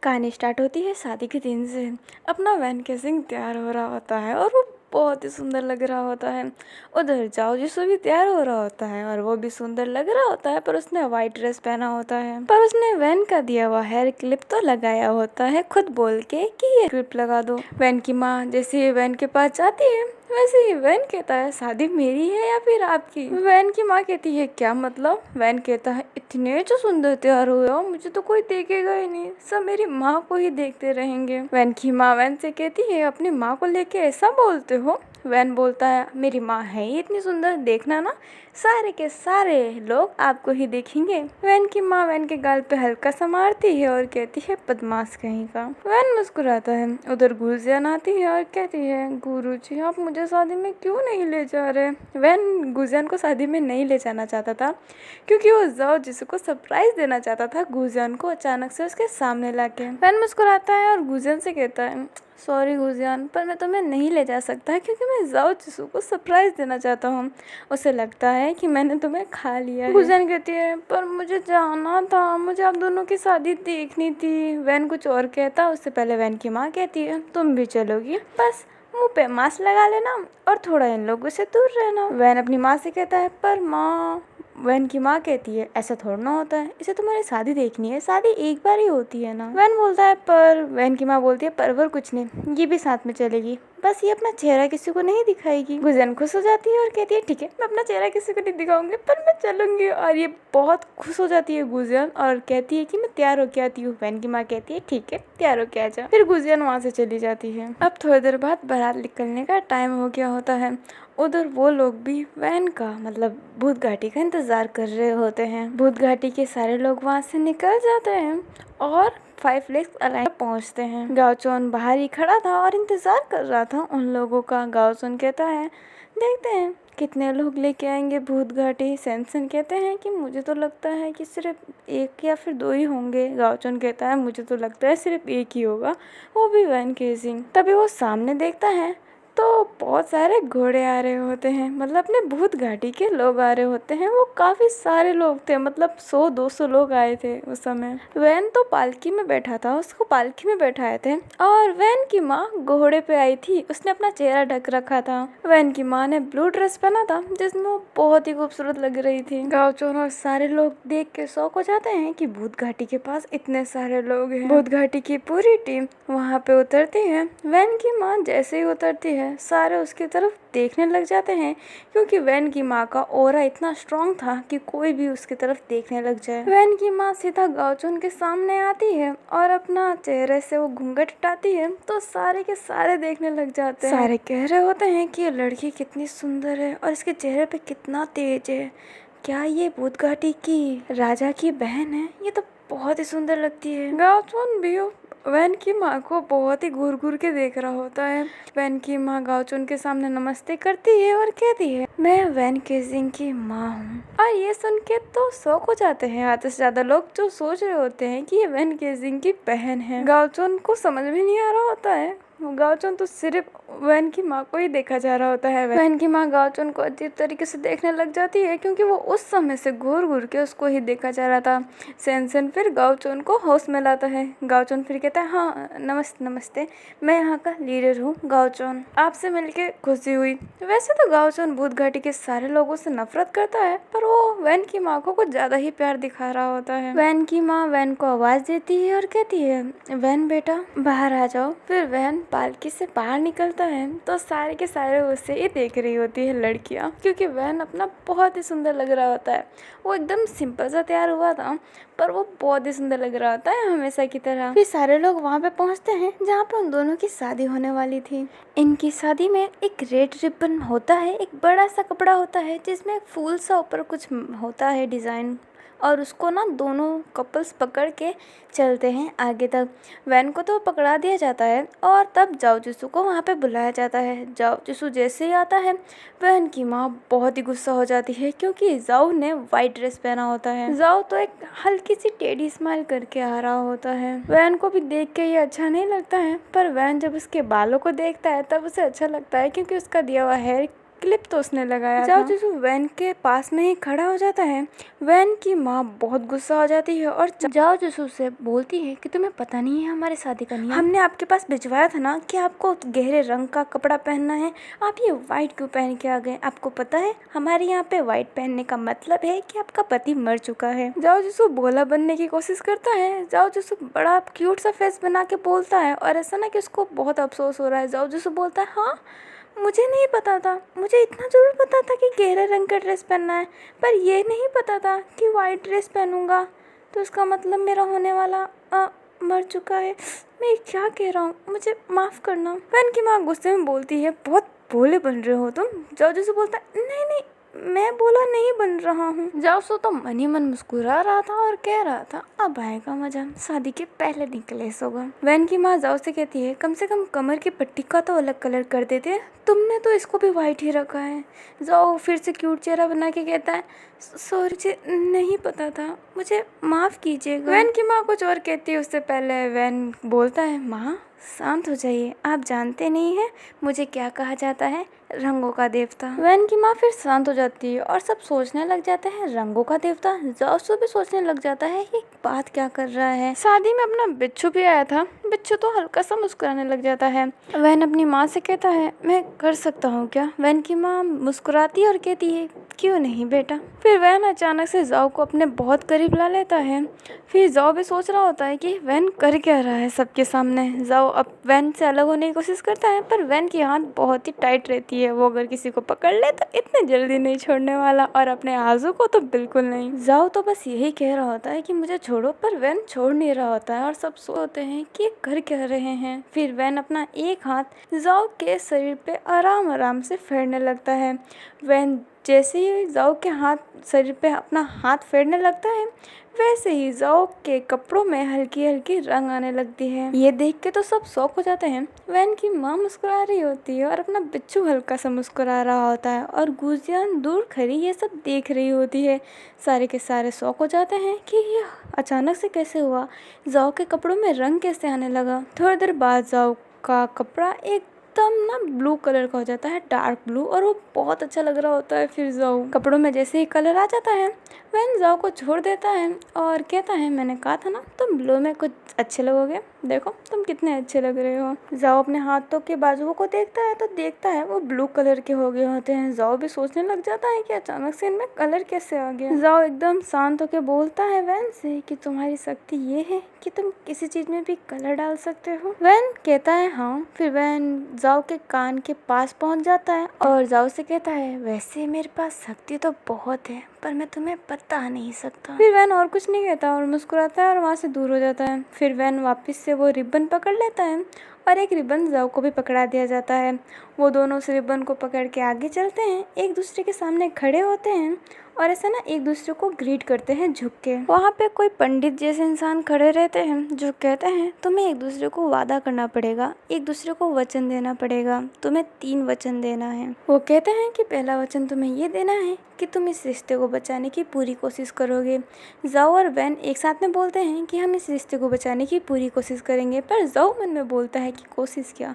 कहानी स्टार्ट होती है शादी के दिन से। अपना वैन केसिंग तैयार हो रहा होता है और वो बहुत ही सुंदर लग रहा होता है। उधर जाओ जिसो भी तैयार हो रहा होता है और वो भी सुंदर लग रहा होता है, पर उसने वाइट ड्रेस पहना होता है। पर उसने वैन का दिया हुआ हेयर क्लिप तो लगाया होता है, खुद बोल के कि ये क्लिप लगा दो। वैन की माँ जैसे ही वैन के पास जाती है वैसे ही वैन कहता है शादी मेरी है या फिर आपकी। वैन की माँ कहती है क्या मतलब। वैन कहता है इतने जो सुंदर तैयार हुए हो, मुझे तो कोई देखेगा ही नहीं, सब मेरी माँ को ही देखते रहेंगे। वैन की माँ वैन से कहती है अपनी माँ को लेके ऐसा बोलते हो। वैन बोलता है मेरी माँ है ही इतनी सुंदर, देखना ना सारे के सारे लोग आपको ही देखेंगे। वैन की माँ वैन के गाल पे हल्का सा मारती है और कहती है बदमाश कहीं का। वैन मुस्कुराता है। उधर गुजियान आती है और कहती है गुरुजी आप मुझे शादी में क्यों नहीं ले जा रहे। वैन गुजियान को शादी में नहीं ले जाना चाहता था क्योंकि वो जाओ जिसको सरप्राइज देना चाहता था गुजियान को अचानक से उसके सामने लाके। वैन मुस्कुराता है और गुजियान से कहता है सॉरी गुजियान, पर मैं तुम्हें नहीं ले जा सकता क्योंकि मैं जाओ जिसू को सरप्राइज देना चाहता हूँ। उसे लगता है कि मैंने तुम्हें खा लिया है। गुजियान कहती है पर मुझे जाना था, मुझे आप दोनों की शादी देखनी थी। वैन कुछ और कहता उससे पहले वैन की माँ कहती है तुम भी चलोगी, बस मुंह पे मास्क लगा लेना और थोड़ा इन लोगों से दूर रहना। वैन अपनी माँ से कहता है पर माँ। वैन की माँ कहती है ऐसा थोड़ा ना होता है, इसे तुम्हारी शादी देखनी है, शादी एक बार ही होती है ना। वैन बोलता है पर। वैन की माँ बोलती है पर कुछ नहीं, ये भी साथ में चलेगी, बस ये अपना चेहरा किसी को नहीं दिखाएगी। गुजियान खुश हो जाती है और कहती है ठीक है मैं अपना चेहरा किसी को नहीं दिखाऊंगी पर मैं चलूंगी। और ये बहुत खुश हो जाती है गुजियान और कहती है कि मैं तैयार होके आती हूँ। वैन की माँ कहती है ठीक है तैयार होके आ जा। फिर गुजियान वहाँ से चली जाती है। अब थोड़ी देर बाद बारात निकलने का टाइम हो गया होता है। उधर वो लोग भी वैन का मतलब भूत घाटी का इंतजार कर रहे होते हैं। भूत घाटी के सारे लोग वहाँ से निकल जाते हैं और 5 लेक्स अलाइन पहुँचते हैं। गाओचोन बाहर ही खड़ा था और इंतजार कर रहा था उन लोगों का। गाओचोन कहता है देखते हैं कितने लोग लेके आएंगे भूत घाटी। सैनसन कहते हैं कि मुझे तो लगता है कि सिर्फ 1 या फिर 2 ही होंगे। गाओचोन कहता है मुझे तो लगता है सिर्फ 1 ही होगा, वो भी वैन केसिंग। तभी वो सामने देखता है तो बहुत सारे घोड़े आ रहे होते हैं, मतलब अपने भूत घाटी के लोग आ रहे होते हैं। वो काफ़ी सारे लोग थे, मतलब 100-200 लोग आए थे उस समय। वैन तो पालकी में बैठा था, उसको पालकी में बैठाए थे और वैन की माँ घोड़े पे आई थी, उसने अपना चेहरा ढक रखा था। वैन की माँ ने ब्लू ड्रेस पहना था जिसमें वो बहुत ही खूबसूरत लग रही थी। गाओचोन और सारे लोग देख के शौक हो जाते हैं कि भूत घाटी के पास इतने सारे लोग हैं। भूत घाटी की पूरी टीम वहाँ पे उतरती है। वैन की माँ जैसे ही उतरती है सारे उसकी तरफ देखने लग जाते हैं क्योंकि वैन की माँ का ऑरा इतना स्ट्रॉन्ग था कि कोई भी उसकी तरफ देखने लग जाए। वैन की माँ सीधा गाओचोन के सामने आती है और अपना चेहरे से वो घूंघट हटाती है तो सारे के सारे देखने लग जाते हैं। सारे कह रहे होते हैं कि ये लड़की कितनी सुंदर है और इसके चेहरे पे कितना तेज है, क्या ये भूत घाटी की राजा की बहन है, ये तो बहुत ही सुंदर लगती है। गाओचोन भी वैन की माँ को बहुत ही घूर घूर के देख रहा होता है। वैन की माँ गाओचोन के सामने नमस्ते करती है और कहती है मैं वैन केसिंग की माँ हूँ। और ये सुन के तो शौक हो जाते हैं आधे से ज्यादा लोग, जो सोच रहे होते हैं कि ये वैन केसिंग की बहन है। गाओचोन को समझ में नहीं आ रहा होता है, गाओचोन तो सिर्फ वैन की माँ को ही देखा जा रहा होता है। वैन की माँ गाओचोन को अजीब तरीके से देखने लग जाती है क्योंकि वो उस समय से घूर घूर के उसको ही देखा जा रहा था। सैनसन फिर गाओचोन को होश में लाता है। गाओचोन फिर कहता है हाँ नमस्ते, मैं यहाँ का लीडर हूँ गाओचोन, आपसे मिलके खुशी हुई। वैसे तो गाओचोन भूत घाटी के सारे लोगों से नफरत करता है पर वो वैन की माँ को कुछ ज्यादा ही प्यार दिखा रहा होता है। वैन की माँ वैन को आवाज देती है और कहती है वैन बेटा बाहर आ जाओ। फिर वैन पालकी से बाहर निकलता है तो सारे के सारे उसे ही देख रही होती है लड़कियां, क्योंकि वैन अपना बहुत ही सुंदर लग रहा होता है। वो एकदम सिंपल सा तैयार हुआ था पर वो बहुत ही सुंदर लग रहा होता है हमेशा की तरह। फिर सारे लोग वहाँ पे पहुँचते हैं जहाँ पे उन दोनों की शादी होने वाली थी। इनकी शादी में एक रेड रिबन होता है, एक बड़ा सा कपड़ा होता है जिसमें फूल सा ऊपर कुछ होता है डिज़ाइन, और उसको ना दोनों कपल्स पकड़ के चलते हैं आगे तक। वैन को तो पकड़ा दिया जाता है और तब जाओ जिसू को वहाँ पे बुलाया जाता है। जाओ जिसू जैसे ही आता है वैन की माँ बहुत ही गुस्सा हो जाती है क्योंकि जाओ ने वाइट ड्रेस पहना होता है। जाओ तो एक हल्की सी टेढ़ी स्माइल करके आ रहा होता है। वैन को भी देख के ये अच्छा नहीं लगता है, पर वैन जब उसके बालों को देखता है तब उसे अच्छा लगता है क्योंकि उसका दिया हुआ हेयर क्लिप तो उसने लगाया था। जाओ जिसू वैन के पास में ही खड़ा हो जाता है। वैन की माँ बहुत गुस्सा हो जाती है और जाओ जिसू से बोलती है कि तुम्हें पता नहीं है हमारे शादी का नियम। हमने आपके पास भिजवाया था ना कि आपको गहरे रंग का कपड़ा पहनना है, आप ये व्हाइट क्यों पहन के आ गए? आपको पता है हमारे यहाँ पे व्हाइट पहनने का मतलब है कि आपका पति मर चुका है। जाओ जिसू भोला बनने की कोशिश करता है। जाओ जिसू बड़ा क्यूट सा फेस बना के बोलता है और ऐसा ना कि उसको बहुत अफसोस हो रहा है। जाओ जिसू बोलता है, हाँ मुझे नहीं पता था, मुझे इतना ज़रूर पता था कि गहरे रंग का ड्रेस पहनना है, पर ये नहीं पता था कि वाइट ड्रेस पहनूंगा तो उसका मतलब मेरा होने वाला मर चुका है। मैं क्या कह रहा हूँ, मुझे माफ़ करना। वैन की माँ गुस्से में बोलती है, बहुत भोले बन रहे हो तुम। जाओ जिसू बोलता है, नहीं नहीं मैं बोला नहीं बन रहा हूँ। जाओ सो तो मन ही मन मुस्कुरा रहा था और कह रहा था, अब आएगा मजा, शादी के पहले दिन क्लेश होगा। वैन की माँ जाओ से कहती है, कम से कम कमर की पट्टी का तो अलग कलर कर देते, तुमने तो इसको भी वाइट ही रखा है। जाओ फिर से क्यूट चेहरा बना के कहता है, सॉरी मुझे नहीं पता था, मुझे माफ़ कीजिएगा। वैन की माँ कुछ और कहती है उससे पहले वैन बोलता है, माँ शांत हो जाइए, आप जानते नहीं हैं मुझे क्या कहा जाता है, रंगों का देवता। वैन की माँ फिर शांत हो जाती है और सब सोचने लग जाते हैं, रंगों का देवता। जाओसू भी सोचने लग जाता है कि बात क्या कर रहा है। शादी में अपना बिच्छू भी आया था। बिच्छू तो हल्का सा मुस्कुराने लग जाता है। वैन अपनी माँ से कहता है, मैं कर सकता हूँ क्या? वैन की माँ मुस्कुराती है और कहती है, क्यों नहीं बेटा। फिर वैन अचानक से जाओ को अपने बहुत करीब ला लेता है। फिर जाओ भी सोच रहा होता है कि वैन कर क्या रहा है सबके सामने। जाओ अब वैन से अलग होने की कोशिश करता है, पर वैन की हाथ बहुत ही टाइट रहती है। वो अगर किसी को पकड़ ले तो इतने जल्दी नहीं छोड़ने वाला, और अपने आजू को तो बिल्कुल नहीं। जाओ तो बस यही कह रहा होता है कि मुझे छोड़ो, पर वैन छोड़ नहीं रहा होता है और सब सोचते हैं कि ये कर क्या रहे हैं। फिर वैन अपना एक हाथ जाओ के शरीर पे आराम आराम से फेरने लगता है। वैन जैसे ही जाओ के हाथ शरीर पे अपना हाथ फेरने लगता है, वैसे ही जाओ के कपड़ों में हल्की हल्की रंग आने लगती है। ये देख के तो सब शौक हो जाते हैं। वैन की माँ मुस्कुरा रही होती है और अपना बिच्छू हल्का सा मुस्कुरा रहा होता है और गुजियान दूर खड़ी ये सब देख रही होती है। सारे के सारे शौक हो जाते हैं कि ये अचानक से कैसे हुआ, जाओ के कपड़ों में रंग कैसे आने लगा। थोड़ी देर बाद जाओ का कपड़ा एकदम ना ब्लू कलर का हो जाता है, डार्क ब्लू, और वो बहुत अच्छा लग रहा होता है। फिर जाओ कपड़ों में जैसे ही कलर आ जाता है, वैन जाओ को छोड़ देता है और कहता है, मैंने कहा था ना तुम ब्लू में कुछ अच्छे लगोगे, देखो तुम कितने अच्छे लग रहे हो। जाओ अपने हाथों के बाजुओं को देखता है तो देखता है वो ब्लू कलर के हो गए होते हैं। जाओ भी सोचने लग जाता है कि अचानक से इनमें कलर कैसे आ गया। जाओ एकदम शांत होकर बोलता है वैन से कि तुम्हारी शक्ति ये है कि तुम किसी चीज में भी कलर डाल सकते हो। वैन कहता है हाँ। फिर वैन जाओ के कान के पास पहुंच जाता है और जाओ से कहता है, वैसे मेरे पास शक्ति तो बहुत है पर मैं तुम्हें बता नहीं सकता। फिर वैन और कुछ नहीं कहता और मुस्कुराता है और वहाँ से दूर हो जाता है। फिर वैन वापस से वो रिबन पकड़ लेता है और एक रिबन जाओ को भी पकड़ा दिया जाता है। वो दोनों उस रिबन को पकड़ के आगे चलते हैं, एक दूसरे के सामने खड़े होते हैं और ऐसा ना एक दूसरे को ग्रीट करते हैं झुक के। वहाँ पे कोई पंडित जैसे इंसान खड़े रहते हैं जो कहते हैं, तुम्हें एक दूसरे को वादा करना पड़ेगा, एक दूसरे को वचन देना पड़ेगा, तुम्हें 3 वचन देना है। वो कहते हैं कि पहला वचन तुम्हें ये देना है कि तुम इस रिश्ते को बचाने की पूरी कोशिश करोगे। जाओ और वैन एक साथ में बोलते हैं कि हम इस रिश्ते को बचाने की पूरी कोशिश करेंगे, पर जाओ मन में बोलता है कि कोशिश क्या,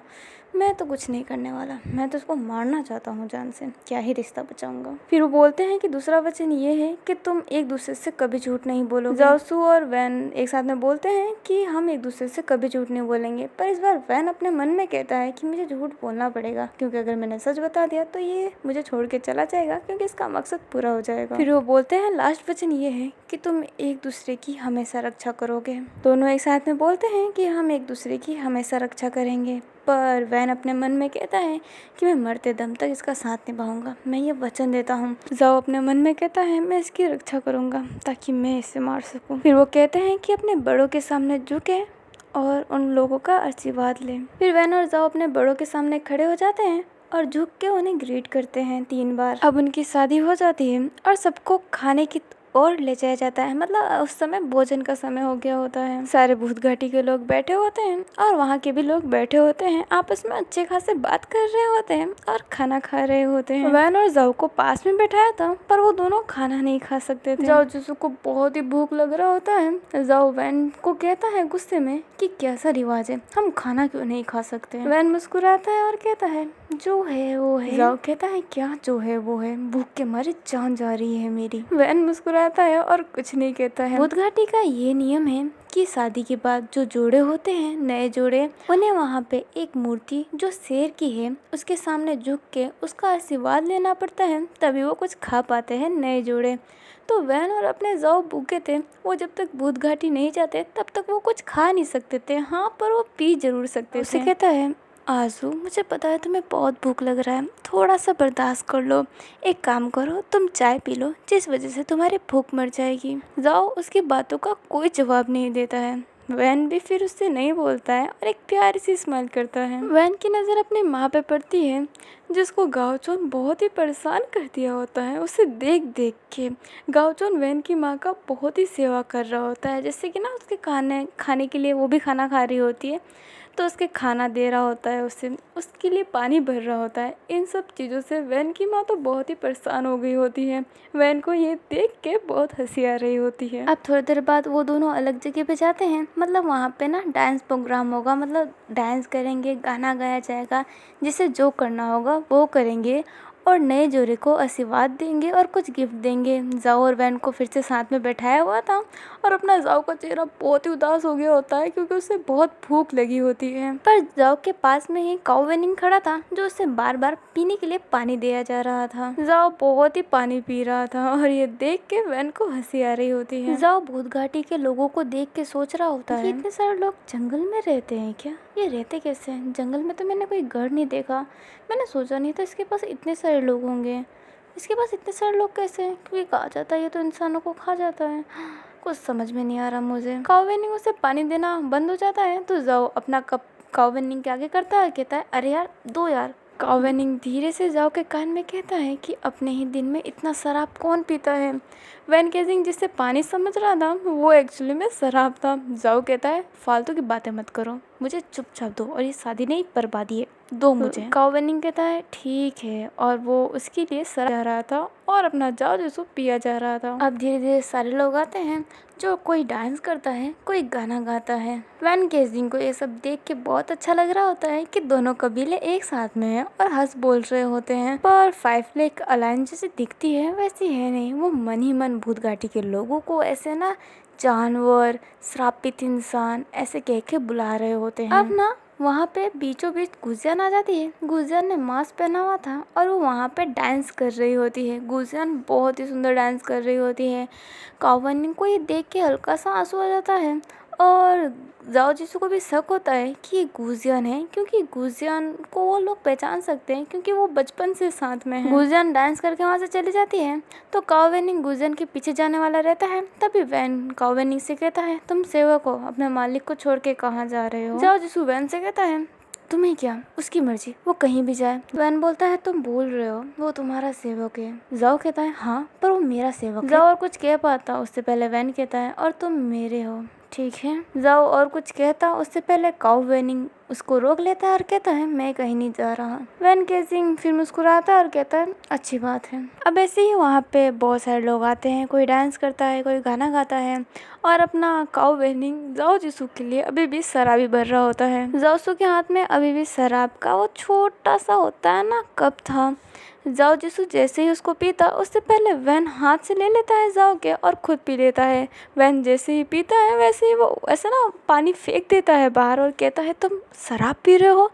मैं तो कुछ नहीं करने वाला, मैं तो उसको मारना चाहता हूँ जान से, क्या ही रिश्ता बचाऊंगा। फिर वो बोलते हैं कि दूसरा वचन ये है कि तुम एक दूसरे से कभी झूठ नहीं बोलोगे। जाओसू और वैन एक साथ में बोलते हैं कि हम एक दूसरे से कभी झूठ नहीं बोलेंगे, पर इस बार वैन अपने मन में कहता है कि मुझे झूठ बोलना पड़ेगा, क्योंकि अगर मैंने सच बता दिया तो ये मुझे छोड़ के चला जाएगा, क्योंकि इसका मकसद पूरा हो जाएगा। फिर वो बोलते हैं लास्ट वचन ये है कि तुम एक दूसरे की हमेशा रक्षा करोगे। दोनों एक साथ में बोलते हैं कि हम एक दूसरे की हमेशा रक्षा करेंगे, पर वैन अपने मन में कहता है कि मैं मरते दम तक इसका साथ निभाऊंगा, मैं ये वचन देता हूँ। जाओ अपने मन में कहता है मैं इसकी रक्षा करूंगा ताकि मैं इसे मार सकूं। फिर वो कहते हैं कि अपने बड़ों के सामने झुके और उन लोगों का आशीर्वाद लें। फिर वैन और जाओ अपने बड़ों के सामने खड़े हो जाते हैं और झुक के उन्हें ग्रीट करते हैं 3 बार। अब उनकी शादी हो जाती है और सबको खाने की और ले जाया जाता है, मतलब उस समय भोजन का समय हो गया होता है। सारे भूत घाटी के लोग बैठे होते हैं और वहाँ के भी लोग बैठे होते हैं, आपस में अच्छे खासे बात कर रहे होते हैं और खाना खा रहे होते हैं। वैन और जाओ को पास में बैठाया था पर वो दोनों खाना नहीं खा सकते थे। जाओ जिसू को बहुत ही भूख लग रहा होता है। जाओ वैन को कहता है गुस्से में कि कैसा रिवाज है, हम खाना क्यों नहीं खा सकते। वैन मुस्कुराता है और कहता है जो है वो है। जाओ कहता है क्या जो है वो है, भूख के मारे जान जा रही है मेरी। वैन मुस्कुराता है और कुछ नहीं कहता है। भूत घाटी का ये नियम है कि शादी के बाद जो जोड़े होते हैं, नए जोड़े, उन्हें वहाँ पे एक मूर्ति जो शेर की है उसके सामने झुक के उसका आशीर्वाद लेना पड़ता है, तभी वो कुछ खा पाते हैं नए जोड़े। तो वैन और अपने जाओ भूखे थे, वो जब तक भूत घाटी नहीं जाते तब तक वो कुछ खा नहीं सकते थे, हाँ पर वो पी जरूर सकते थे। उसे कहता है आजू मुझे पता है तुम्हें बहुत भूख लग रहा है, थोड़ा सा बर्दाश्त कर लो, एक काम करो तुम चाय पी लो जिस वजह से तुम्हारी भूख मर जाएगी। जाओ उसकी बातों का कोई जवाब नहीं देता है। वैन भी फिर उससे नहीं बोलता है और एक प्यारी सी स्माइल करता है। वैन की नज़र अपनी माँ पे पड़ती है जिसको गाओचोन बहुत ही परेशान कर दिया होता है। उसे देख देख के गाओचोन वैन की माँ का बहुत ही सेवा कर रहा होता है, जैसे कि ना उसके खाने के लिए वो भी खाना खा रही होती है तो उसके खाना दे रहा होता है, उसे उसके लिए पानी भर रहा होता है। इन सब चीज़ों से वैन की माँ तो बहुत ही परेशान हो गई होती है। वैन को ये देख के बहुत हंसी आ रही होती है। अब थोड़ी देर बाद वो दोनों अलग जगह पे जाते हैं, मतलब वहाँ पे ना डांस प्रोग्राम होगा, मतलब डांस करेंगे, गाना गाया जाएगा, जिसे जो करना होगा वो करेंगे और नए जोड़े को आशीर्वाद देंगे और कुछ गिफ्ट देंगे। जाओ और वैन को फिर से साथ में बैठाया हुआ था और अपना जाओ का चेहरा बहुत ही उदास हो गया होता है क्योंकि उसे बहुत भूख लगी होती है। पर जाओ के पास में ही काऊ वेनिंग खड़ा था जो उसे बार बार पीने के लिए पानी दिया जा रहा था। जाओ बहुत ही पानी पी रहा था और ये देख के वैन को हंसी आ रही होती है। जाओ भूत घाटी के लोगों को देख के सोच रहा होता है इतने सारे लोग जंगल में रहते हैं क्या, ये रहते कैसे हैं? जंगल में तो मैंने कोई घर नहीं देखा, मैंने सोचा नहीं था इसके पास इतने सारे लोग होंगे, इसके पास इतने सारे लोग कैसे हैं? क्योंकि कहा जाता है ये तो इंसानों को खा जाता है, कुछ समझ में नहीं आ रहा मुझे। काऊ वेनिंग उसे पानी देना बंद हो जाता है तो जाओ अपना कप काऊ वेनिंग के आगे करता है, कहता है अरे यार दो यार। काऊ वेनिंग धीरे से जाओ के कान में कहता है कि अपने ही दिन में इतना शराब कौन पीता है। वैन केजिंग जिससे पानी समझ रहा था वो एक्चुअली में शराब था। जाओ कहता है फालतू की बातें मत करो, मुझे चुपचाप दो और ये शादी नहीं बर्बादी है, दो मुझे। काऊ वेनिंग कहता है ठीक है और वो उसके लिए शराब जा रहा था और अपना जाओ जैसो पिया जा रहा था। अब धीरे धीरे सारे लोग आते हैं, जो कोई डांस करता है, कोई गाना गाता है। वैन केजिंग को ये सब देख के बहुत अच्छा लग रहा होता है कि दोनों कबीले एक साथ में हैं और हंस बोल रहे होते हैं। पर फाइव लेक अलायंस जैसी दिखती है वैसी है नहीं, वो मन ही मन भूत घाटी के लोगों को ऐसे ना जानवर, श्रापित इंसान ऐसे कह के बुला रहे होते हैं। अब ना वहाँ पे बीचों बीच गुजियान आ जाती है। गुजियान ने मास्क पहना हुआ था और वो वहाँ पे डांस कर रही होती है। गुजियान बहुत ही सुंदर डांस कर रही होती है। काऊ वेनिंग को ये देख के हल्का सा आंसू आ जाता है और जाओ जिसू को भी शक होता है कि ये गुजियान है, क्योंकि गुजियान को वो लोग पहचान सकते हैं क्योंकि वो बचपन से साथ में है। गुजियान डांस करके वहाँ से चली जाती है तो काऊ वेनिंग गुजियान के पीछे जाने वाला रहता है। तभी वैन काऊ वेनिंग से कहता है तुम सेवक हो, अपने मालिक को छोड़ के कहाँ जा रहे हो? जाओ जिसू वैन से कहता है तुम्हें क्या, उसकी मर्जी, वो कहीं भी जाए। वैन बोलता है तुम बोल रहे हो वो तुम्हारा सेवक है? जाओ कहता है हाँ पर वो मेरा सेवक है। जाओ और कुछ कह पाता उससे पहले वैन कहता है और तुम मेरे हो, ठीक है। जाओ और कुछ कहता उससे पहले काऊ वेनिंग उसको रोक लेता है और कहता है मैं कहीं नहीं जा रहा। वैन केजिंग फिर मुस्कुराता है और कहता है अच्छी बात है। अब ऐसे ही वहाँ पे बहुत सारे लोग आते हैं, कोई डांस करता है, कोई गाना गाता है और अपना काऊ वेनिंग जाओ जिसू के लिए अभी भी शराबी भर रहा होता है। जाओ के हाथ में अभी भी शराब का वो छोटा सा होता है ना कप था। जाओ जिसू जैसे ही उसको पीता उससे पहले वैन हाथ से ले लेता है जाओ के और खुद पी लेता है। वैन जैसे ही पीता है वैसे ही वो ऐसा ना पानी फेंक देता है बाहर और कहता है तुम शराब पी रहे हो?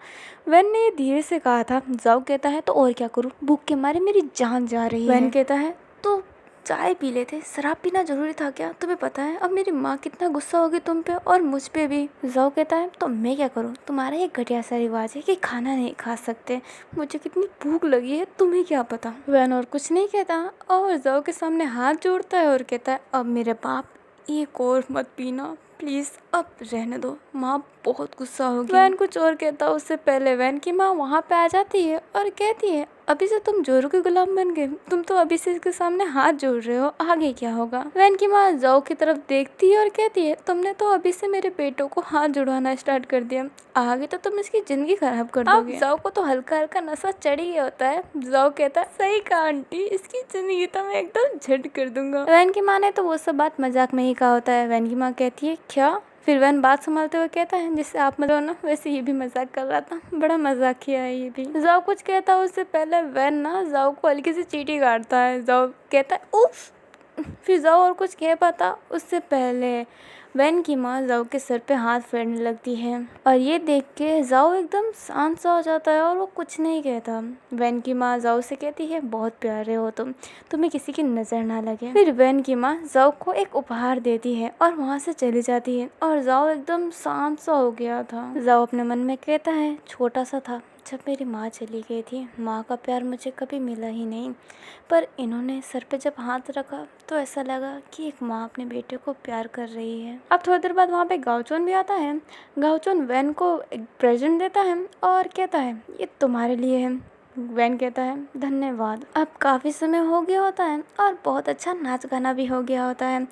वैन ने धीरे से कहा था। जाओ कहता है तो और क्या करूँ, भूख के मारे मेरी जान जा रही है। वैन कहता है तो चाय पी लेते, शराब पीना जरूरी था क्या? तुम्हें पता है अब मेरी माँ कितना गुस्सा होगी तुम पे और मुझ पे भी। जाओ कहता है तो मैं क्या करूँ, तुम्हारा ये घटिया सा रिवाज है कि खाना नहीं खा सकते, मुझे कितनी भूख लगी है तुम्हें क्या पता। वैन और कुछ नहीं कहता और जाओ के सामने हाथ जोड़ता है और कहता है अब मेरे बाप एक और मत पीना प्लीज़, अब रहने दो, माँ बहुत गुस्सा होगी। वैन कुछ और कहता उससे पहले वैन की माँ वहाँ पे आ जाती है और कहती है अभी से तुम जोरू के गुलाम बन गए, तुम तो अभी से इसके सामने हाथ जोड़ रहे हो, आगे क्या होगा? वैन की माँ जाओ की तरफ देखती है और कहती है तुमने तो अभी से मेरे बेटों को हाथ जुड़वाना स्टार्ट कर दिया, आगे तो तुम इसकी जिंदगी खराब कर दोगे। जाओ को तो हल्का हल्का नशा चढ़ गया होता है। जाओ कहता है सही कहा आंटी, इसकी जिंदगी तो मैं एकदम झट कर दूंगा। वैन की माँ ने तो वो सब बात मजाक में ही कहा होता है। वैन की माँ कहती है क्या फिर वैन बात संभालते हुए कहता है, जिससे आप मतलब ना वैसे ये भी मजाक कर रहा था, बड़ा मजाकिया है ये भी। जाओ कुछ कहता है उससे पहले वैन ना जाओ को हल्की सी चींटी काटता है। जाओ कहता है उफ। फिर जाओ और कुछ कह पाता उससे पहले वैन की माँ जाओ के सर पे हाथ फेरने लगती है और ये देख के जाओ एकदम शांत सा हो जाता है और वो कुछ नहीं कहता। वैन की माँ जाओ से कहती है, बहुत प्यारे हो तुम, तुम्हें किसी की नज़र ना लगे। फिर वैन की माँ जाओ को एक उपहार देती है और वहाँ से चली जाती है और जाओ एकदम शांत सा हो गया था। जाओ अपने मन में कहता है, छोटा सा था जब मेरी माँ चली गई थी, माँ का प्यार मुझे कभी मिला ही नहीं, पर इन्होंने सर पे जब हाथ रखा तो ऐसा लगा कि एक माँ अपने बेटे को प्यार कर रही है। अब थोड़ी देर बाद वहाँ पे गाओचोन भी आता है। गाओचोन वैन को एक प्रेजेंट देता है और कहता है, ये तुम्हारे लिए है। वैन कहता है, धन्यवाद। अब काफ़ी समय हो गया होता है और बहुत अच्छा नाच गाना भी हो गया होता है।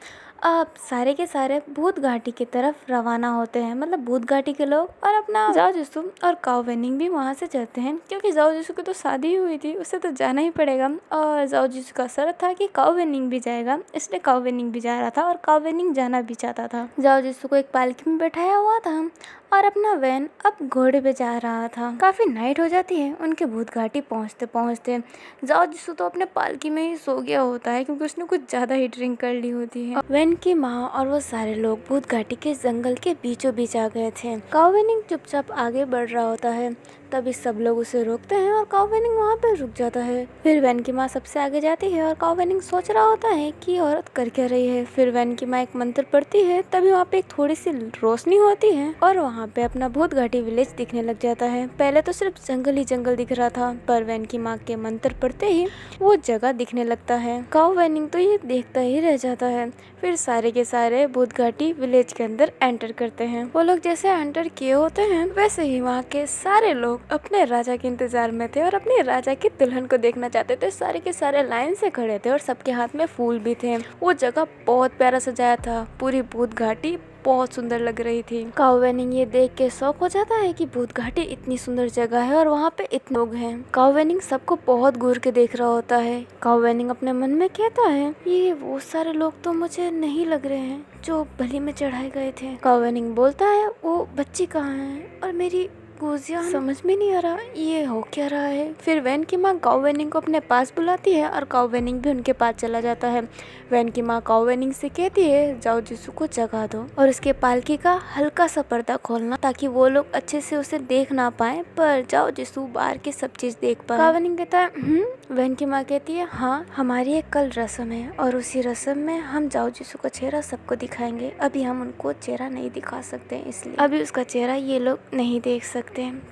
अब सारे के सारे भूत घाटी की तरफ रवाना होते हैं, मतलब भूत घाटी के लोग, और अपना जाओ जिसु और काओ वेनिंग भी वहाँ से चलते हैं, क्योंकि जाओ जिसु की तो शादी हुई थी, उसे तो जाना ही पड़ेगा। और जाओ जिसु का शर्त था कि काओ वेनिंग भी जाएगा, इसलिए काओ वेनिंग भी जा रहा था और काओ वेनिंग जाना भी चाहता था। जाओ जिसु को एक पालकी में बैठाया हुआ था और अपना वैन अब घोड़े पे जा रहा था। काफी नाइट हो जाती है उनके भूत घाटी पहुँचते पहुँचते। जाओ जिसु तो अपने पालकी में ही सो गया होता है, क्योंकि उसने कुछ ज्यादा ही ड्रिंक कर ली होती है। वैन की माँ और वो सारे लोग भूत घाटी के जंगल के बीचों बीच आ गए थे। काओ वेनिंग चुपचाप आगे बढ़ रहा होता है, तभी सब लोग उसे रोकते हैं और काओ वेनिंग वहाँ पे रुक जाता है। फिर वैन की माँ सबसे आगे जाती है और काओ वेनिंग सोच रहा होता है कि ये औरत कर क्या रही है। फिर वैन की माँ एक मंत्र पढ़ती है, तभी वहाँ पे एक थोड़ी सी रोशनी होती है और वहाँ पे अपना भूत घाटी विलेज दिखने लग जाता है। पहले तो सिर्फ जंगल ही जंगल दिख रहा था, पर वैन की माँ के मंत्र पढ़ते ही वो जगह दिखने लगता है। काओ वेनिंग तो ये देखता ही रह जाता है। फिर सारे के सारे भूत घाटी विलेज के अंदर एंटर करते हैं। वो लोग जैसे एंटर किए होते हैं, वैसे ही वहाँ के सारे लोग अपने राजा के इंतजार में थे और अपने राजा की दुल्हन को देखना चाहते थे। सारे के सारे लाइन से खड़े थे और सबके हाथ में फूल भी थे। वो जगह बहुत प्यारा सजाया था, पूरी भूत घाटी बहुत सुंदर लग रही थी। काओ वेनिंग ये देख के शौक हो जाता है कि भूत घाटी इतनी सुंदर जगह है और वहाँ पे इतने लोग हैं। काओ वेनिंग सबको बहुत घूर के देख रहा होता है। काओ वेनिंग अपने मन में कहता है, ये वो सारे लोग तो मुझे नहीं लग रहे हैं जो बलि में चढ़ाए गए थे। काओ वेनिंग बोलता है, वो बच्ची कहाँ है और मेरी गुजिया समझ में नहीं आ रहा ये हो क्या रहा है। फिर वैन की माँ काओ वेनिंग को अपने पास बुलाती है और काओ वेनिंग भी उनके पास चला जाता है। वैन की माँ काओ वेनिंग से कहती है, जाओ जिसु को जगा दो और उसके पालकी का हल्का सा पर्दा खोलना, ताकि वो लोग अच्छे से उसे देख ना पाए, पर जाओ जिसु बाहर की सब चीज देख पाए। काओ वेनिंग कहता है वैन की माँ कहती है, हाँ हमारी एक कल रस्म है और उसी रस्म में हम जाओ जिसु का चेहरा सबको दिखाएंगे। अभी हम उनको चेहरा नहीं दिखा सकते, इसलिए अभी उसका चेहरा ये लोग नहीं देख सकते।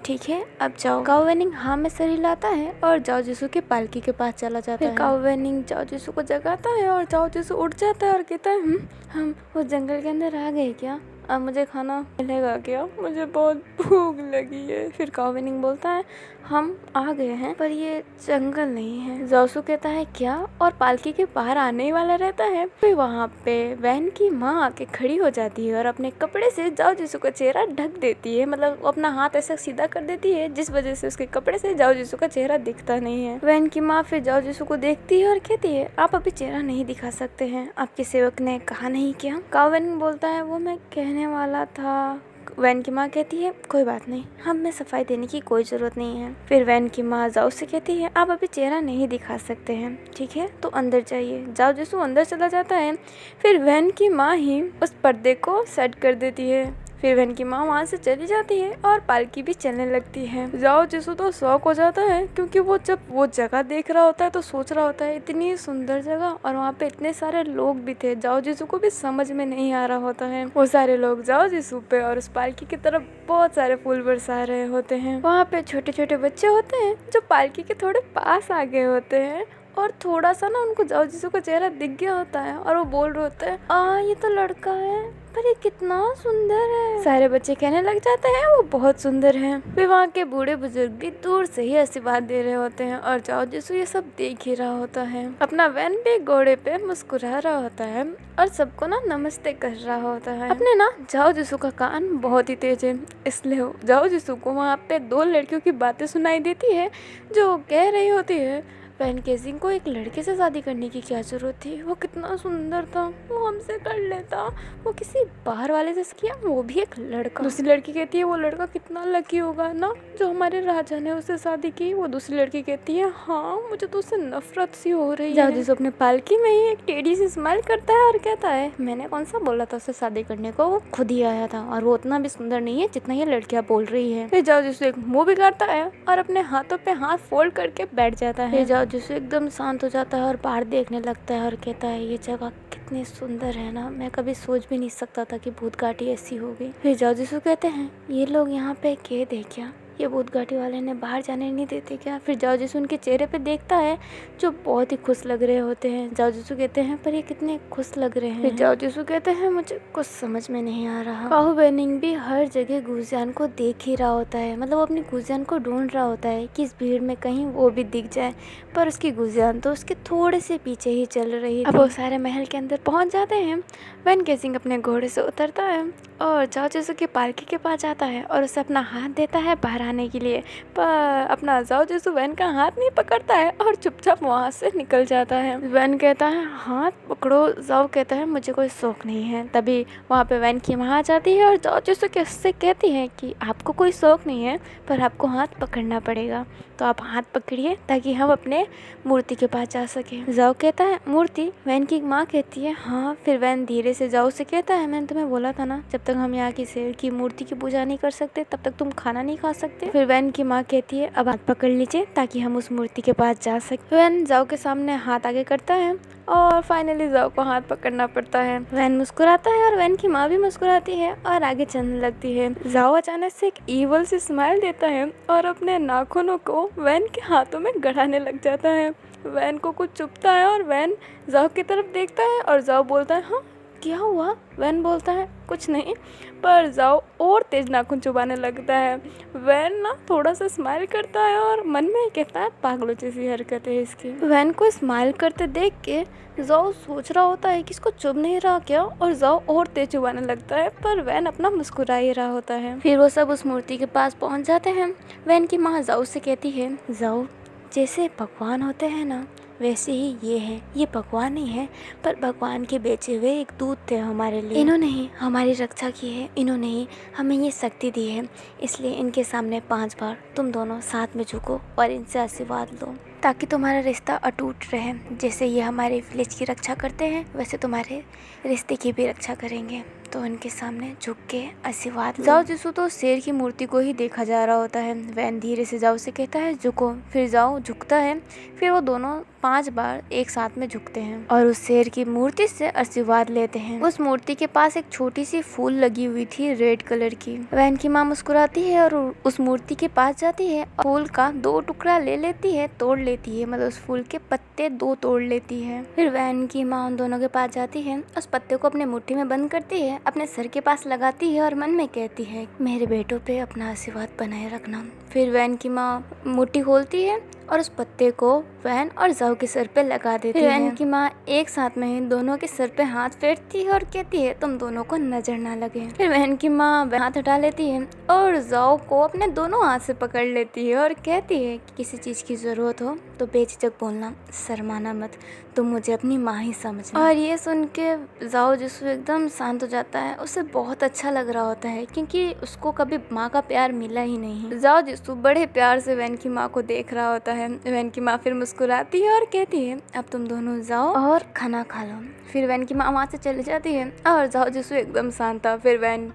ठीक है, अब जाओ। काओ वेनिंग हाँ में सर हिलाता है और जाओ जिसु के पालकी के पास चला जाता है। काओ वेनिंग जाओ जिसु को जगाता है और जाओ जिसु उठ जाता है और कहता है, हम वो जंगल के अंदर आ गए क्या? अब मुझे खाना मिलेगा क्या? मुझे बहुत भूख लगी है। फिर काओ वेनिंग बोलता है, हम आ गए हैं पर ये जंगल नहीं है। जाओसु कहता है, क्या? और पालकी के बाहर आने ही वाला रहता है। फिर वहाँ पे वैन की माँ आके खड़ी हो जाती है और अपने कपड़े से जाओ जिसु का चेहरा ढक देती है, मतलब वो अपना हाथ ऐसा सीधा कर देती है, जिस वजह से उसके कपड़े से जाओ जिसु का चेहरा दिखता नहीं है। वैन की माँ फिर जाओ जिसु को देखती है और कहती है, आप अभी चेहरा नहीं दिखा सकते हैं, आपके सेवक ने कहा नहीं क्या? काओ वेनिंग बोलता है, वो मैं कहने वाला था। वैन की माँ कहती है, कोई बात नहीं, हम में सफाई देने की कोई ज़रूरत नहीं है। फिर वैन की माँ जाओ से कहती है, आप अभी चेहरा नहीं दिखा सकते हैं, ठीक है, तो अंदर जाइए। जाओ जिसु अंदर चला जाता है। फिर वैन की माँ ही उस पर्दे को सेट कर देती है। फिर वैन की माँ वहाँ से चली जाती है और पालकी भी चलने लगती है। जाओ जिसु तो शौक हो जाता है, क्योंकि वो जब वो जगह देख रहा होता है तो सोच रहा होता है, इतनी सुंदर जगह और वहाँ पे इतने सारे लोग भी थे। जाओ जिसु को भी समझ में नहीं आ रहा होता है। वो सारे लोग जाओ जिसु पे और उस पालकी की तरफ बहुत सारे फूल बरसा रहे होते हैं। वहाँ पे छोटे छोटे बच्चे होते हैं जो पालकी के थोड़े पास आ गए होते हैं और थोड़ा सा ना उनको जाओ जिसु का चेहरा दिख गया होता है और वो बोल रहे होते हैं, ये तो लड़का है, पर ये कितना सुंदर है। सारे बच्चे कहने लग जाते हैं, वो बहुत सुंदर है। फिर वहाँ के बूढ़े बुजुर्ग भी दूर से ही आशीर्वाद दे रहे होते हैं और जाओ जिसु ये सब देख ही रहा होता है। अपना वैन भी घोड़े पे मुस्कुरा रहा होता है और सबको ना नमस्ते कर रहा होता है। अपने ना जाओ जिसु का कान बहुत ही तेज है, इसलिए जाओ जिसु को वहाँ पे दो लड़कियों की बातें सुनाई देती है जो कह रही होती है, वैन केसिंग को एक लड़के से शादी करने की क्या ज़रूरत थी? वो कितना सुंदर था, वो हमसे कर लेता। वो किसी बाहर वाले से किया, वो भी एक लड़का। दूसरी लड़की कहती है वो लड़का कितना लकी होगा ना जो हमारे राजा ने उससे शादी की। वो दूसरी लड़की कहती है हाँ मुझे तो उससे नफरत सी हो रही है। जाओ अपने पालकी में ही एक टेढ़ी सी स्माइल करता है और कहता है मैंने कौन सा बोला था उससे शादी करने को, वो खुद ही आया था और वो उतना भी सुंदर नहीं है जितना ये लड़कियां बोल रही है। फिर जाओ एक मुंह बिगाड़ता है और अपने हाथों पे हाथ फोल्ड करके बैठ जाता है। फिर जाओ एकदम शांत हो जाता है और बाहर देखने लगता है और कहता है ये जगह कितनी सुंदर है ना, मैं कभी सोच भी नहीं सकता था कि भूत घाटी ऐसी होगी। फिर जाओ कहते हैं ये लोग यहाँ पे कैद है क्या, ये भूत घाटी वाले ने बाहर जाने नहीं देते क्या। फिर जाओ उनके चेहरे पे देखता है जो बहुत ही खुश लग रहे होते हैं। जाओ कहते हैं पर ये कितने खुश लग रहे हैं। फिर जाओ कहते हैं मुझे कुछ समझ में नहीं आ रहा। काहू बेनिंग भी हर जगह गुजियान को देख ही रहा होता है, मतलब वो अपनी गुजियान को ढूंढ रहा होता है कि इस भीड़ में कहीं वो भी दिख जाए, पर उसकी गुजियान तो उसके थोड़े से पीछे ही चल रही थी। अब वो सारे महल के अंदर पहुंच जाते हैं। वैन केसिंग अपने घोड़े से उतरता है और जाओ की पालकी के पास जाता है और उसे अपना हाथ देता है बाहर आने के लिए, पर अपना जाओ वैन का हाथ नहीं पकड़ता है और चुपचाप वहाँ से निकल जाता है। वैन कहता है हाथ पकड़ो, जाओ कहता है मुझे कोई शौक नहीं है। तभी वहाँ पे वैन की माँ आ जाती है और जाओ से कहती है कि आपको कोई शौक नहीं है पर आपको हाथ पकड़ना पड़ेगा, तो आप हाथ पकड़िए ताकि हम अपने मूर्ति के पास जा सके। जाओ कहता है मूर्ति? वैन की माँ कहती है हाँ। फिर वैन धीरे से जाओ से कहता है मैंने तुम्हें बोला था ना जब तक हम यहाँ की शेर की मूर्ति की पूजा नहीं कर सकते तब तक तुम खाना नहीं खा सकते। फिर वैन की माँ कहती है अब हाथ पकड़ लीजिए ताकि हम उस मूर्ति के पास जा सके। वैन जाओ के सामने हाथ आगे करता है और फाइनली जाओ को हाथ पकड़ना पड़ता है। वैन मुस्कुराता है और वैन की माँ भी मुस्कुराती है और आगे चलने लगती है। जाओ अचानक से एक ईवल सी स्माइल देता है और अपने नाखूनों को वैन के हाथों में गड़ाने लग जाता है। वैन को कुछ चुभता है और वैन जाओ की तरफ देखता है और जाओ बोलता है हाँ क्या हुआ? वैन बोलता है कुछ नहीं, पर जाओ और तेज नाखून चुबाने लगता है। वैन ना थोड़ा सा स्माइल करता है और मन में कहता है पागलों जैसी हरकत है इसकी। वैन को स्माइल करते देख के जाओ सोच रहा होता है कि इसको चुभ नहीं रहा क्या, और जाओ और तेज चुबाने लगता है, पर वैन अपना मुस्कुरा ही रहा होता है। फिर वो सब उस मूर्ति के पास पहुंच जाते हैं। वैन की माँ जाओ से कहती है जाओ जैसे भगवान होते हैं ना वैसे ही ये है, ये भगवान नहीं है पर भगवान के बेचे हुए एक दूत थे हमारे लिए। इन्होंने ही हमारी रक्षा की है, इन्होंने ही हमें ये शक्ति दी है, इसलिए इनके सामने 5 बार तुम दोनों साथ में झुको और इनसे आशीर्वाद लो ताकि तुम्हारा रिश्ता अटूट रहे। जैसे ये हमारे विलेज की रक्षा करते हैं वैसे तुम्हारे रिश्ते की भी रक्षा करेंगे, तो उनके सामने झुक के आशीर्वाद। जाओ तो शेर की मूर्ति को ही देखा जा रहा होता है। वैन धीरे से जाओ से कहता है झुको। फिर जाओ झुकता है। फिर वो दोनों 5 बार एक साथ में झुकते हैं और उस शेर की मूर्ति से आशीर्वाद लेते हैं। उस मूर्ति के पास एक छोटी सी फूल लगी हुई थी रेड कलर की। वैन की माँ मुस्कुराती है और उस मूर्ति के पास जाती है, फूल का 2 टुकड़ा ले लेती है, तोड़ लेती है, मतलब उस फूल के पत्ते 2 तोड़ लेती है। फिर वैन की माँ उन दोनों के पास जाती है, उस पत्ते को अपने मुट्ठी में बंद करती है, अपने सर के पास लगाती है और मन में कहती है मेरे बेटों पे अपना आशीर्वाद बनाए रखना। फिर वैन की माँ मुट्ठी खोलती है और उस पत्ते को वैन और जाओ के सर पे लगा देती है। वैन की माँ एक साथ में ही दोनों के सर पे हाथ फेरती है और कहती है तुम दोनों को नजर ना लगे। फिर वैन की माँ हाथ हटा लेती है और जाओ को अपने दोनों हाथ से पकड़ लेती है और कहती है कि किसी चीज की जरूरत हो तो बेझिझक बोलना, शर्माना मत, तुम मुझे अपनी माँ ही समझना। और ये सुन के जाओ जिसको एकदम शांत हो जाता है, उसे बहुत अच्छा लग रहा होता है क्योंकि उसको कभी माँ का प्यार मिला ही नहीं। जाओ जिसको बड़े प्यार से वैन की माँ को देख रहा होता है। वैन की माँ फिर मुस्कुराती है और कहती है अब तुम दोनों जाओ और खाना खा लो। फिर वैन की माँ वहाँ से चली जाती है और जाओ जिसको एकदम शांत था। फिर वैन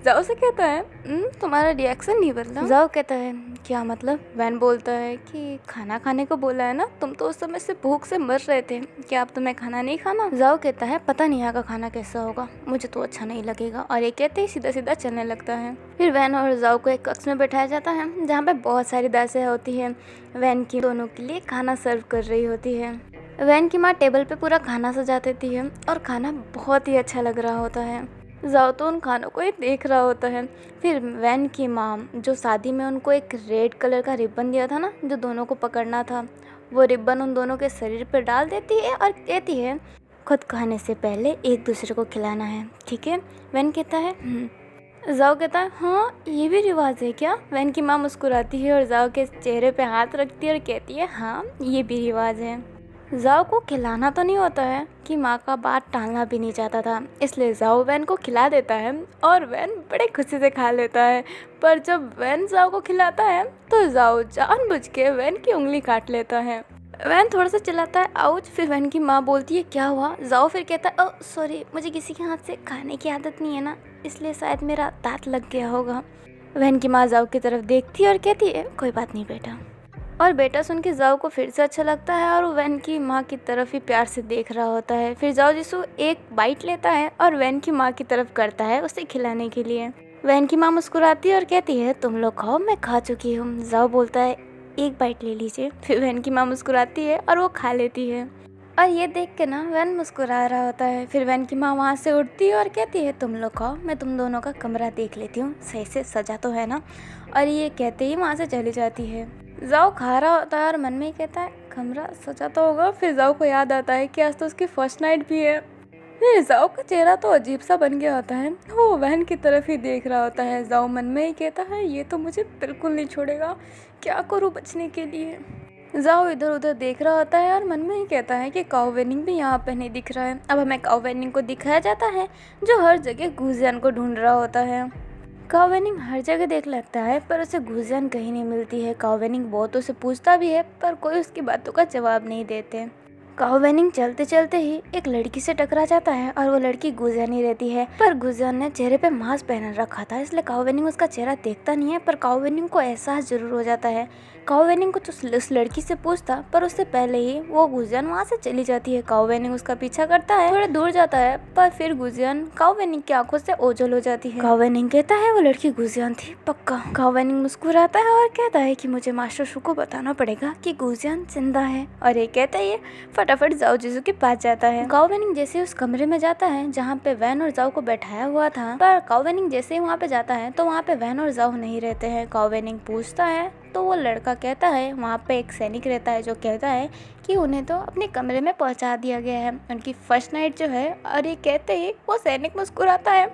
जाओ से कहता है तुम्हारा रिएक्शन नहीं बदला। जाओ कहता है क्या मतलब? वैन बोलता है कि खाना खाने को बोला है ना, तुम तो उस समय से भूख से मर रहे थे, क्या अब तुम्हें खाना नहीं खाना? जाओ कहता है पता नहीं यहाँ का खाना कैसा होगा, मुझे तो अच्छा नहीं लगेगा, और ये कहते ही सीधा सीधा चलने लगता है। फिर वैन और जाओ को एक कक्ष में बैठाया जाता है जहाँ पे बहुत सारी दासें होती है, वैन की दोनों के लिए खाना सर्व कर रही होती है। वैन की माँ टेबल पे पूरा खाना सजा देती है और खाना बहुत ही अच्छा लग रहा होता है। जाओ तो उन खानों को ही देख रहा होता है। फिर वैन की माँ जो शादी में उनको एक रेड कलर का रिबन दिया था ना, जो दोनों को पकड़ना था, वो रिबन उन दोनों के शरीर पर डाल देती है और कहती है खुद खाने से पहले एक दूसरे को खिलाना है, ठीक है? वैन कहता है जाओ कहता है हाँ ये भी रिवाज है क्या। वैन की माँ मुस्कुराती है और जाओ के चेहरे पे हाथ रखती है और कहती है हाँ ये भी रिवाज है। जाओ को खिलाना तो नहीं होता है कि माँ का बात टालना भी नहीं चाहता था, इसलिए जाओ वैन को खिला देता है और वैन बड़े खुशी से खा लेता है। पर जब वैन जाओ को खिलाता है तो जाओ जानबूझ के वैन की उंगली काट लेता है। वैन थोड़ा सा चिल्लाता है आउच। फिर वैन की माँ बोलती है क्या हुआ। जाओ फिर कहता है ओह सॉरी, मुझे किसी के हाथ से खाने की आदत नहीं है ना, इसलिए शायद मेरा दांत लग गया होगा। वैन की माँ जाओ की तरफ देखती है और कहती है कोई बात नहीं बेटा। और बेटा सुन के जाओ को फिर से अच्छा लगता है और वो वैन की माँ की तरफ ही प्यार से देख रहा होता है। फिर जाओ जिसू एक बाइट लेता है और वैन की माँ की तरफ करता है उसे खिलाने के लिए। वैन की माँ मुस्कुराती है और कहती है तुम लोग खाओ, मैं खा चुकी हूँ। जाओ बोलता है एक बाइट ले लीजिए। फिर वैन की माँ मुस्कुराती है और वो खा लेती है। और ये देख के ना वैन मुस्कुरा रहा होता है। फिर वैन की माँ वहाँ से उठती है और कहती है तुम लोग खाओ, मैं तुम दोनों का कमरा देख लेती हूँ सही से सजा तो है ना। और ये कहते ही वहाँ से चली जाती है। जाओ खा रहा होता है और मन में ही कहता है कमरा सजा तो होगा। फिर जाओ को याद आता है कि आज तो उसकी फर्स्ट नाइट भी है। फिर जाओ का चेहरा तो अजीब सा बन गया होता है, वो वैन की तरफ ही देख रहा होता है। जाओ मन में ही कहता है ये तो मुझे बिल्कुल नहीं छोड़ेगा, क्या करूँ बचने के लिए। जाओ इधर उधर देख रहा होता है और मन में ही कहता है कि काओ वेनिंग भी यहाँ पे नहीं दिख रहा है। अब हमें काओ वेनिंग को दिखाया जाता है जो हर जगह गुजियान को ढूंढ रहा होता है। काओ वेनिंग हर जगह देख लगता है पर उसे गुजियान कहीं नहीं मिलती है। काओ वेनिंग बहुतों से पूछता भी है पर कोई उसकी बातों का जवाब नहीं देते। काओ वेनिंग चलते चलते ही एक लड़की से टकरा जाता है और वो लड़की गुजियान ही रहती है। पर गुजियान ने चेहरे पे मास्क पहन रखा था इसलिए काओ वेनिंग उसका चेहरा देखता नहीं है। पर काओ वेनिंग को एहसास जरूर हो जाता है। काओ वेनिंग कुछ उस लड़की से पूछता पर उससे पहले ही वो गुजियान वहाँ से चली जाती है। काओ वेनिंग उसका पीछा करता है, थोड़ा दूर जाता है पर फिर गुजियान काओ वेनिंग की आंखों से ओझल हो जाती है। काओ वेनिंग कहता है वो लड़की गुजियान थी पक्का। काओ वेनिंग मुस्कुराता है और कहता है कि मुझे मास्टर शू को बताना पड़ेगा कि गुजियान जिंदा है। और ये कहता ही फटाफट जाओ जिसू के पास जाता है। काओ वेनिंग जैसे उस कमरे में जाता है जहाँ पे वैन और जाओ को बैठाया हुआ था, पर काओ वेनिंग जैसे ही वहाँ पे जाता है तो वहाँ पे वैन और जाओ नहीं रहते हैं। काओ वेनिंग पूछता है तो वो लड़का कहता है वहाँ पे एक सैनिक रहता है जो कहता है कि उन्हें तो अपने कमरे में पहुँचा दिया गया है, उनकी फर्स्ट नाइट जो है। और ये कहते ही वो सैनिक मुस्कुराता है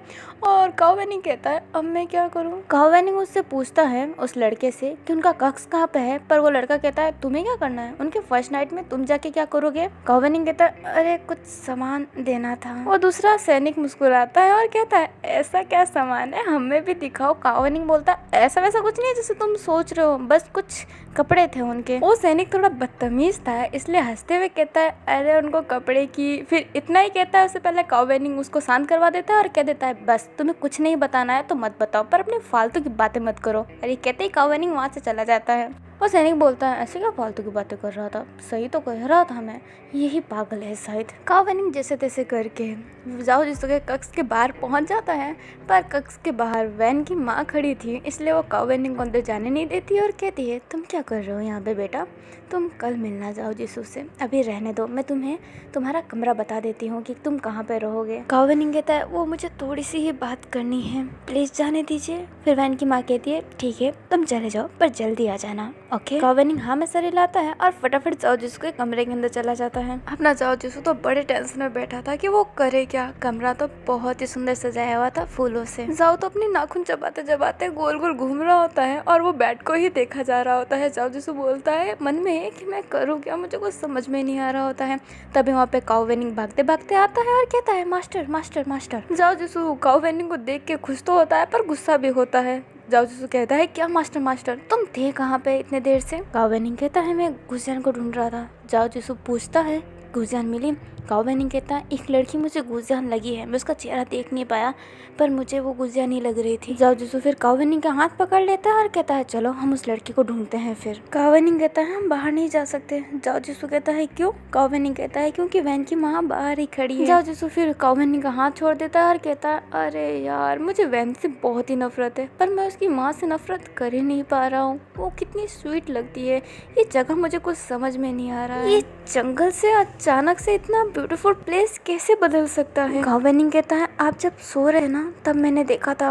और काओ वेनिंग कहता है अब मैं क्या करूँ। काओ वेनिंग उससे पूछता है उस लड़के से कि उनका कक्ष कहाँ पे है, पर वो लड़का कहता है तुम्हें क्या करना है, उनके फर्स्ट नाइट में तुम जाके क्या करोगे। काओ वेनिंग कहता है अरे कुछ सामान देना था। वो दूसरा सैनिक मुस्कुराता है और कहता है ऐसा क्या सामान है, हमें भी दिखाओ। काओ वेनिंग बोलता है ऐसा वैसा कुछ नहीं है जैसे तुम सोच रहे हो, बस कुछ कपड़े थे उनके। वो सैनिक थोड़ा बदतमीज था इसलिए हंसते हुए कहता है अरे उनको कपड़े की। फिर इतना ही कहता है, उससे पहले काओ वेनिंग उसको शांत करवा देता है और कह देता है बस तुम्हें कुछ नहीं बताना है तो मत बताओ, पर अपनी फालतू की बातें मत करो। अरे कहते ही काओ वेनिंग वहाँ से चला जाता है। वो सैनिक बोलता है ऐसे क्या फालतू की बातें कर रहा था, सही तो कह रहा था मैं, यही पागल है शायद। काओ वेनिंग जैसे तैसे करके जाओ जिसू के कक्ष के बाहर पहुंच जाता है, पर कक्ष के बाहर वैन की माँ खड़ी थी इसलिए वो काओ वेनिंग को अंदर जाने नहीं देती और कहती है तुम क्या कर रहे हो यहाँ पे बेटा, तुम कल मिलना जाओ जिसू से, अभी रहने दो, मैं तुम्हें तुम्हारा कमरा बता देती हूँ कि तुम कहाँ पे रहोगे। काओ वेनिंग कहता है वो मुझे थोड़ी सी ही बात करनी है, प्लीज जाने दीजिए। फिर वैन की माँ कहती है ठीक है तुम चले जाओ पर जल्दी आ जाना ओके। काओ वेनिंग हाँ में सर हिलाता है और फटाफट जाओ जिसू के कमरे के अंदर चला जाता है। अपना जाओ जिसू तो बड़े टेंशन में बैठा था कि वो करे क्या। कमरा तो बहुत ही सुंदर सजाया हुआ था फूलों से। जाओ तो अपनी नाखून चबाते चबाते गोल गोल घूम रहा होता है और वो बेड को ही देखा जा रहा होता है। जाओ जिसू बोलता है मन में कि मैं करूँ क्या, मुझे कुछ समझ में नहीं आ रहा होता है। तभी वहाँ पे काओ वेनिंग भागते भागते आता है और कहता है मास्टर मास्टर मास्टर। जाओ जिसू काओ वेनिंग को देख के खुश तो होता है पर गुस्सा भी होता है। जाओ जिसू कहता है क्या मास्टर मास्टर तुम थे कहाँ पे इतने देर से। काओ वेनिंग कहता है मैं गुजियान को ढूंढ रहा था। जाओ जिसू पूछता है गुजियान मिली। काओ वेनिंग कहता है एक लड़की मुझे गुजियान लगी है, मैं उसका चेहरा देख नहीं पाया पर मुझे वो गुजियान ही लग रही थी। जाओ जिसू फिर काओ वेनिंग का हाथ पकड़ लेता है और कहता है चलो हम उस लड़की को ढूंढते हैं। फिर काओ वेनिंग कहता है हम बाहर नहीं जा सकते। जाओ जिसू कहता है क्यों। काओ वेनिंग कहता है क्योंकि वैन की माँ बाहर ही खड़ी है। जाओ जिसू फिर काओ वेनिंग का हाथ छोड़ देता है और कहता है अरे यार मुझे वैन से बहुत ही नफरत है पर मैं उसकी माँ से नफरत कर ही नहीं पा रहा हूँ, वो कितनी स्वीट लगती है। ये जगह मुझे कुछ समझ में नहीं आ रहा है, ये जंगल से अचानक से इतना ब्यूटीफुल प्लेस कैसे बदल सकता है। काओ वेनिंग कहता है आप जब सो रहे ना तब मैंने देखा था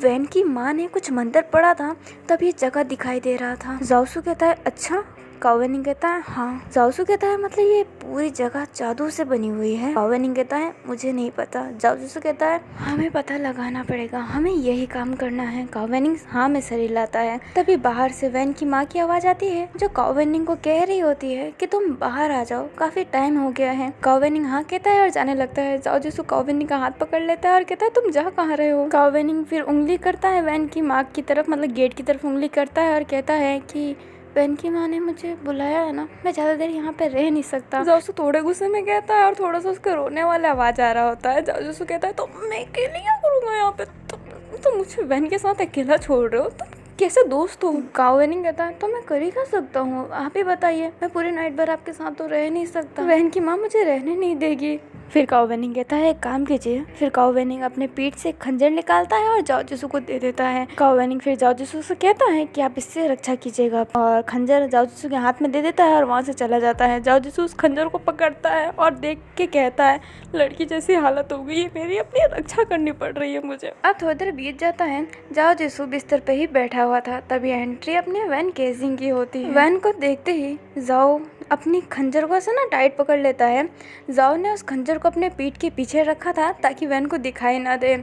वैन की माँ ने कुछ मंत्र पढ़ा था तब ये जगह दिखाई दे रहा था। जाओसू कहता है अच्छा काओ वेनिंग कहता है हाँ। जाओसू कहता है मतलब ये पूरी जगह जादू से बनी हुई है। काओ वेनिंग कहता है मुझे नहीं पता। जाओसू कहता है हमें पता लगाना पड़ेगा, हमें यही काम करना है। काओ वेनिंग हाँ में सर हिलाता है। तभी बाहर से वैन की माँ की आवाज आती है जो काओ वेनिंग को कह रही होती है कि तुम बाहर आ जाओ, काफी टाइम हो गया है। काओ वेनिंग हाँ कहता है और जाने लगता है। जाओसू काओ वेनिंग का हाथ पकड़ लेता है और कहता है तुम जा कहाँ रहे हो। काओ वेनिंग फिर उंगली करता है वैन की माँ की तरफ, मतलब गेट की तरफ उंगली करता है और कहता है कि वैन की माँ ने मुझे बुलाया है ना, मैं ज्यादा देर यहाँ पे रह नहीं सकता। जाओसू थोड़े गुस्से में कहता है और थोड़ा सा उसके रोने वाला आवाज आ रहा होता है। जाओसू कहता है तो मैं अकेले क्या करूँगा यहाँ पे, तो मुझे वैन के साथ अकेला छोड़ रहे हो, तुम कैसे दोस्त हो। काओ वेनिंग कहता है तो मैं कर ही क्या सकता हूँ, आप ही बताइए, मैं पूरी नाइट भर आपके साथ तो रह नहीं सकता, वैन की माँ मुझे रहने नहीं देगी। फिर काओ वेनिंग कहता है एक काम कीजिए। फिर काओ वेनिंग अपने पीठ से खंजर निकालता है और जाओजूसू को दे देता है। काओ वेनिंग फिर जाओजूसू से कहता है कि आप इससे रक्षा कीजिएगा, और खंजर जाओजूसू के हाथ में दे देता है और वहाँ से चला जाता है। जाओजूसू उस खंजर को पकड़ता है और देख के कहता है लड़की जैसी हालत हो गई है मेरी, अपनी रक्षा करनी पड़ रही है मुझे। अब थोड़ी देर बीत जाता है। जाओजूसू बिस्तर पे ही बैठा हुआ था, तभी एंट्री अपने वैन केजिंग की होती है। वैन को देखते ही जाओ अपनी खंजर को ऐसे ना टाइट पकड़ लेता है। जाओ ने उस खंजर को अपने पीठ के पीछे रखा था ताकि वैन को दिखाई ना दे।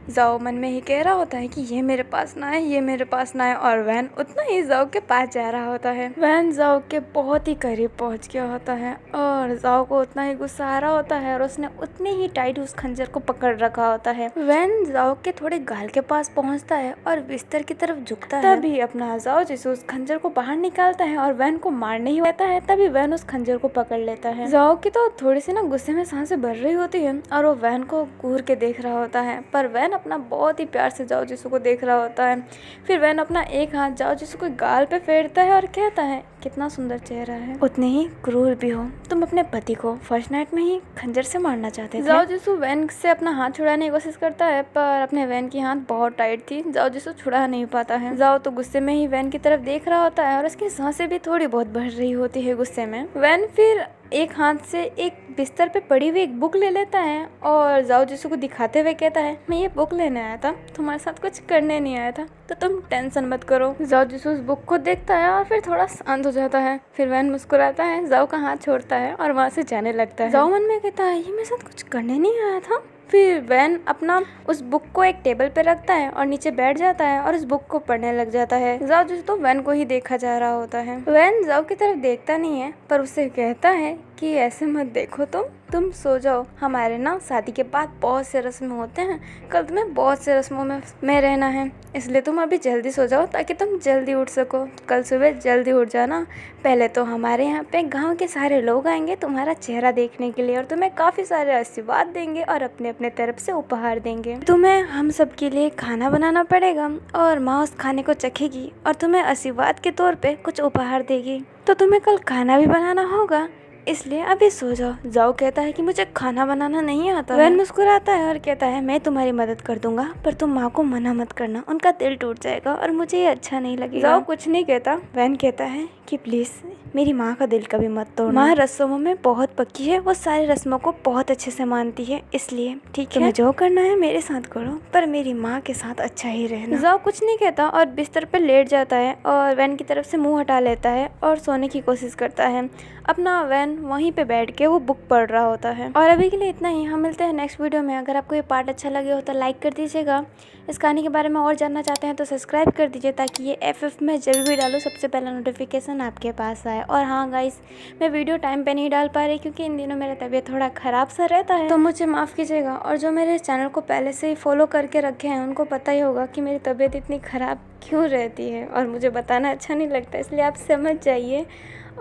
जाओ मन में ही कह रहा होता है कि ये मेरे पास ना आए, ये मेरे पास ना आए, और वैन उतना ही जाओ के पास जा रहा होता है। वैन जाओ के बहुत ही करीब पहुंच गया होता है और जाओ को उतना ही गुस्सा आ रहा होता है और उसने उतनी ही टाइट उस खंजर को पकड़ रखा होता है। वैन जाओ के थोड़े गाल के पास पहुंचता है और बिस्तर की तरफ झुकता है। तभी अपना जाओ जिसे उस खंजर को बाहर निकालता है और वैन को मारने ही होता है। तभी वैन उस खंजर को पकड़ लेता है। जाओ की तो थोड़ी सी ना गुस्से में सांसें भर रही होती है और वो वैन को घूर के देख रहा होता है, पर वैन अपना बहुत ही प्यार से जाओ जिसू को देख रहा होता है। फिर वैन अपना एक हाथ जाओ जिसू को गाल पे फेरता है और कहता है कितना सुंदर चेहरा है, उतने ही क्रूर भी हो, तुम अपने पति को फर्स्ट नाइट में ही खंजर से मारना चाहते थे। जाओ जिसू वैन से अपना हाथ छुड़ाने की कोशिश करता है, पर अपने वैन की हाथ बहुत टाइट थी, जाओ जिसू छुड़ा नहीं पाता है। जाओ तो गुस्से में ही वैन की तरफ देख रहा होता है और उसकी सांसें भी थोड़ी बहुत बढ़ रही होती है गुस्से में। वैन फिर एक हाथ से एक बिस्तर पे पड़ी हुई एक बुक ले लेता है और जाओ जिसू को दिखाते हुए कहता है मैं ये बुक लेने आया था, तुम्हारे साथ कुछ करने नहीं आया था, तो तुम टेंशन मत करो। जाओ जिसू उस बुक को देखता है और फिर थोड़ा शांत हो जाता है। फिर वैन मुस्कुराता है, जाओ का हाथ छोड़ता है और वहाँ से जाने लगता है। जाओ मन में कहता है ये मेरे साथ कुछ करने नहीं आया था। फिर वैन अपना उस बुक को एक टेबल पे रखता है और नीचे बैठ जाता है और उस बुक को पढ़ने लग जाता है। जाओ जिसू तो वैन को ही देखा जा रहा होता है। वैन जाओ की तरफ देखता नहीं है, पर उसे कहता है कि ऐसे मत देखो, तुम सो जाओ, हमारे ना शादी के बाद बहुत से रस्म होते हैं, कल तुम्हें बहुत से रस्मों में रहना है, इसलिए तुम अभी जल्दी सो जाओ ताकि तुम जल्दी उठ सको, कल सुबह जल्दी उठ जाना। पहले तो हमारे यहाँ पे गांव के सारे लोग आएंगे तुम्हारा चेहरा देखने के लिए और तुम्हें काफ़ी सारे आशीर्वाद देंगे और अपने अपने तरफ से उपहार देंगे। तुम्हें हम सब के लिए खाना बनाना पड़ेगा और माँ उस खाने को चखेगी और तुम्हें आशीर्वाद के तौर पे कुछ उपहार देगी, तो तुम्हें कल खाना भी बनाना होगा, इसलिए अभी सो जाओ। जाओ कहता है कि मुझे खाना बनाना नहीं आता। वैन मुस्कुराता है और कहता है मैं तुम्हारी मदद कर दूंगा, पर तुम माँ को मना मत करना, उनका दिल टूट जाएगा और मुझे ये अच्छा नहीं लगेगा। जाओ कुछ नहीं कहता। वैन कहता है कि प्लीज मेरी माँ का दिल कभी मत तोड़ना, माँ रस्मों में बहुत पक्की है, वो सारी रस्मों को बहुत अच्छे से मानती है, इसलिए ठीक है तुम्हें जो करना है मेरे साथ करो, पर मेरी माँ के साथ अच्छा ही रहना। जाओ कुछ नहीं कहता और बिस्तर पर लेट जाता है और वैन की तरफ से मुंह हटा लेता है और सोने की कोशिश करता है। अपना वैन वहीं पे बैठ के वो बुक पढ़ रहा होता है। और अभी के लिए इतना ही, हम मिलते हैं नेक्स्ट वीडियो में। अगर आपको ये पार्ट अच्छा लगे हो तो लाइक कर दीजिएगा, इस कहानी के बारे में और जानना चाहते हैं तो सब्सक्राइब कर दीजिए ताकि ये FF में जब भी डालूँ सबसे पहला नोटिफिकेशन आपके पास आए। और हाँ गाइस, मैं वीडियो टाइम पे नहीं डाल पा रही क्योंकि इन दिनों मेरा तबीयत थोड़ा ख़राब सा रहता है, तो मुझे माफ़ कीजिएगा। और जो मेरे चैनल को पहले से ही फॉलो करके रखे हैं उनको पता ही होगा कि मेरी तबीयत इतनी ख़राब क्यों रहती है और मुझे बताना अच्छा नहीं लगता, इसलिए आप समझ जाइए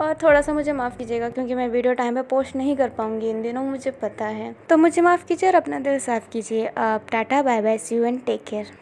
और थोड़ा सा मुझे माफ़ कीजिएगा क्योंकि मैं वीडियो टाइम पे पोस्ट नहीं कर पाऊँगी इन दिनों, मुझे पता है, तो मुझे माफ़ कीजिए और अपना दिल साफ़ कीजिए। आप tata bye bye, see you and take care.